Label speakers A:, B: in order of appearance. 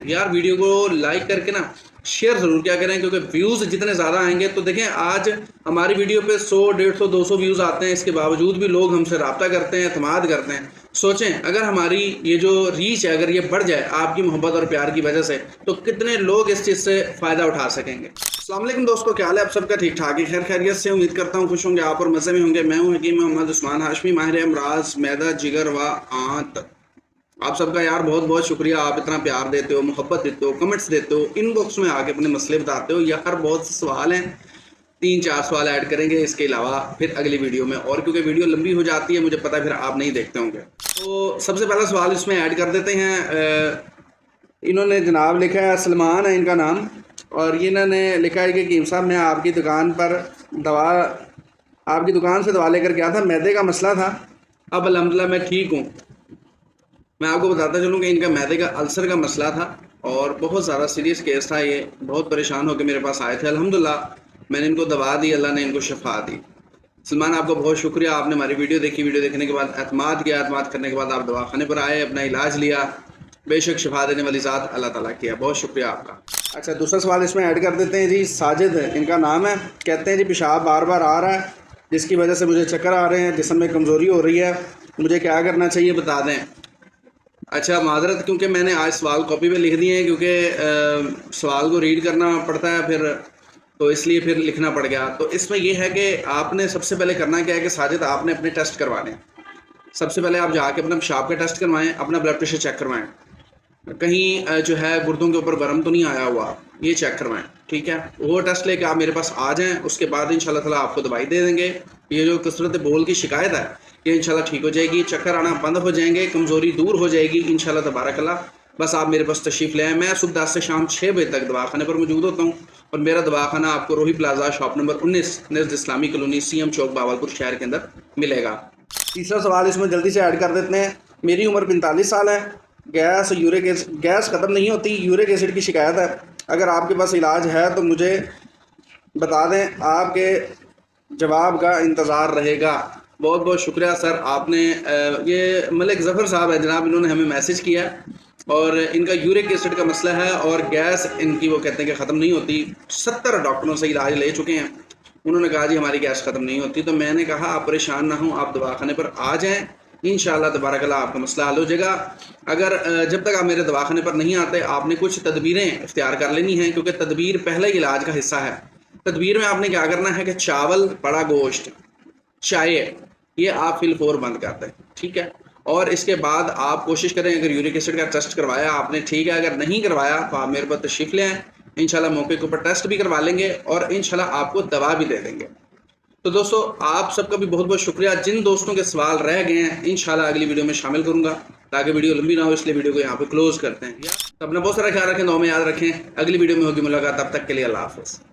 A: यार वीडियो को लाइक करके ना शेयर ज़रूर क्या करें, क्योंकि व्यूज़ जितने ज़्यादा आएंगे तो देखें आज हमारी वीडियो पे 100, 150, 200 व्यूज़ आते हैं, इसके बावजूद भी लोग हमसे रब्ता करते हैं, एतमाद करते हैं। सोचें अगर हमारी ये जो रीच है अगर ये बढ़ जाए आपकी मोहब्बत और प्यार की वजह से, तो कितने लोग इस चीज़ से फ़ायदा उठा सकेंगे। अस्सलाम वालेकुम दोस्तों, क्या हाल है आप सबका? ठीक ठाक है, खैर खैरियत से उम्मीद करता हूँ खुश होंगे आप और मज़े में होंगे। मैं हूँ हकीम मोहम्मद उस्मान हाशमी, माहिर अमराज मैदा जिगर व आंत। आप सबका यार बहुत बहुत शुक्रिया, आप इतना प्यार देते हो, मोहब्बत देते हो, कमेंट्स देते हो, इनबॉक्स में आके अपने मसले बताते हो। यार बहुत से सवाल हैं, 3-4 सवाल ऐड करेंगे इसके अलावा फिर अगली वीडियो में, और क्योंकि वीडियो लंबी हो जाती है मुझे पता है फिर आप नहीं देखते होंगे। तो सबसे पहला सवाल इसमें ऐड कर देते हैं। इन्होंने जनाब लिखा है, सलमान है इनका नाम, और ये इन्होंने लिखा है कि कीम साहब मैं आपकी दुकान से दवा लेकर गया था, मैदे का मसला था, अब अल्हम्दुलिल्लाह मैं ठीक हूँ। मैं आपको बताता चलूँ कि इनका मैदे का अल्सर का मसला था और बहुत ज़्यादा सीरियस केस था। ये बहुत परेशान होकर मेरे पास आए थे। अल्हम्दुलिल्लाह मैंने इनको दवा दी, अल्लाह ने इनको शफा दी। सलमान आपका बहुत शुक्रिया, आपने हमारी वीडियो देखी, वीडियो देखने के बाद एतमाद किया, एतमाद करने के बाद आप दवाखाने पर आए, अपना इलाज लिया। बेशक शफा देने वाली ज़ात अल्लाह ताला की है, बहुत शुक्रिया आपका। अच्छा, दूसरा सवाल इसमें ऐड कर देते हैं जी। साजिद इनका नाम है, कहते हैं जी पेशाब बार बार आ रहा है जिसकी वजह से मुझे चक्कर आ रहे हैं, जिस्म में कमज़ोरी हो रही है, मुझे क्या करना चाहिए बता दें। अच्छा माजरत, क्योंकि मैंने आज सवाल कॉपी पे लिख दिए हैं, क्योंकि सवाल को रीड करना पड़ता है फिर, तो इसलिए फिर लिखना पड़ गया। तो इसमें यह है कि आपने सबसे पहले करना क्या है कि साजिद आपने अपने टेस्ट करवाने। सबसे पहले आप जाके अपना पेशाब का टेस्ट करवाएं, अपना ब्लड प्रेशर चेक करवाएं, कहीं जो है गुर्दों के ऊपर बर्म तो नहीं आया हुआ, ये चेक करवाएं, ठीक है। वो टेस्ट लेके आप मेरे पास आ जाएं, उसके बाद इंशाल्लाह ताला आपको दवाई दे देंगे। ये जो कसरत बोल की शिकायत है ये इंशाल्लाह ठीक हो जाएगी, चक्कर आना बंद हो जाएंगे, कमज़ोरी दूर हो जाएगी इंशाल्लाह तबारकल्लाह। बस आप मेरे पास तशरीफ़ ले आएँ। मैं सुबह 10 से शाम 6 बजे तक दवाखाने पर मौजूद होता हूँ, और मेरा दवाखाना आपको रोही प्लाजा शॉप नंबर 19 नज़द इस्लामी कॉलोनी CM चौक बावलपुर शहर के अंदर मिलेगा। तीसरा सवाल इसमें जल्दी से ऐड कर देते हैं। मेरी उम्र 45 साल है, गैस ख़त्म नहीं होती, यूरिक एसिड की शिकायत है, अगर आपके पास इलाज है तो मुझे बता दें, आपके जवाब का इंतज़ार रहेगा। बहुत बहुत शुक्रिया सर, आपने ये मलिक ज़फ़र साहब है जनाब, इन्होंने हमें मैसेज किया और इनका यूरिक एसिड का मसला है और गैस इनकी वो कहते हैं कि ख़त्म नहीं होती। 70 डॉक्टरों से इलाज ले चुके हैं, उन्होंने कहा जी हमारी गैस ख़त्म नहीं होती। तो मैंने कहा आप परेशान ना हों, आप दवाखाने पर आ जाएँ, इंशाअल्लाह तबारकल्लाह आपका मसला हल हो जाएगा। अगर जब तक आप मेरे दवाखाने पर नहीं आते आपने कुछ तदबीरें इख्तियार कर लेनी हैं, क्योंकि तदबीर पहले इलाज का हिस्सा है। तदबीर में आपने क्या करना है कि चावल, बड़ा गोश्त, चाय, ये आप फिलफोर बंद कर दें, ठीक है। और इसके बाद आप कोशिश करें, अगर यूरिक एसिड का टेस्ट करवाया आपने ठीक है, अगर नहीं करवाया तो आप मेरे पास तशरीफ़ ले आएँ, इंशाल्लाह मौके के ऊपर टेस्ट भी करवा लेंगे और इंशाल्लाह आपको दवा भी दे देंगे। तो दोस्तों आप सबका भी बहुत बहुत शुक्रिया। जिन दोस्तों के सवाल रह गए हैं इंशाल्लाह अगली वीडियो में शामिल करूंगा, ताकि वीडियो लंबी ना हो, इसलिए वीडियो को यहाँ पे क्लोज करते हैं। तो अपना बहुत सारा ख्याल रखें, दुआ में याद रखें। अगली वीडियो में होगी मुलाकात, तब तक के लिए अल्लाह हाफ़िज़।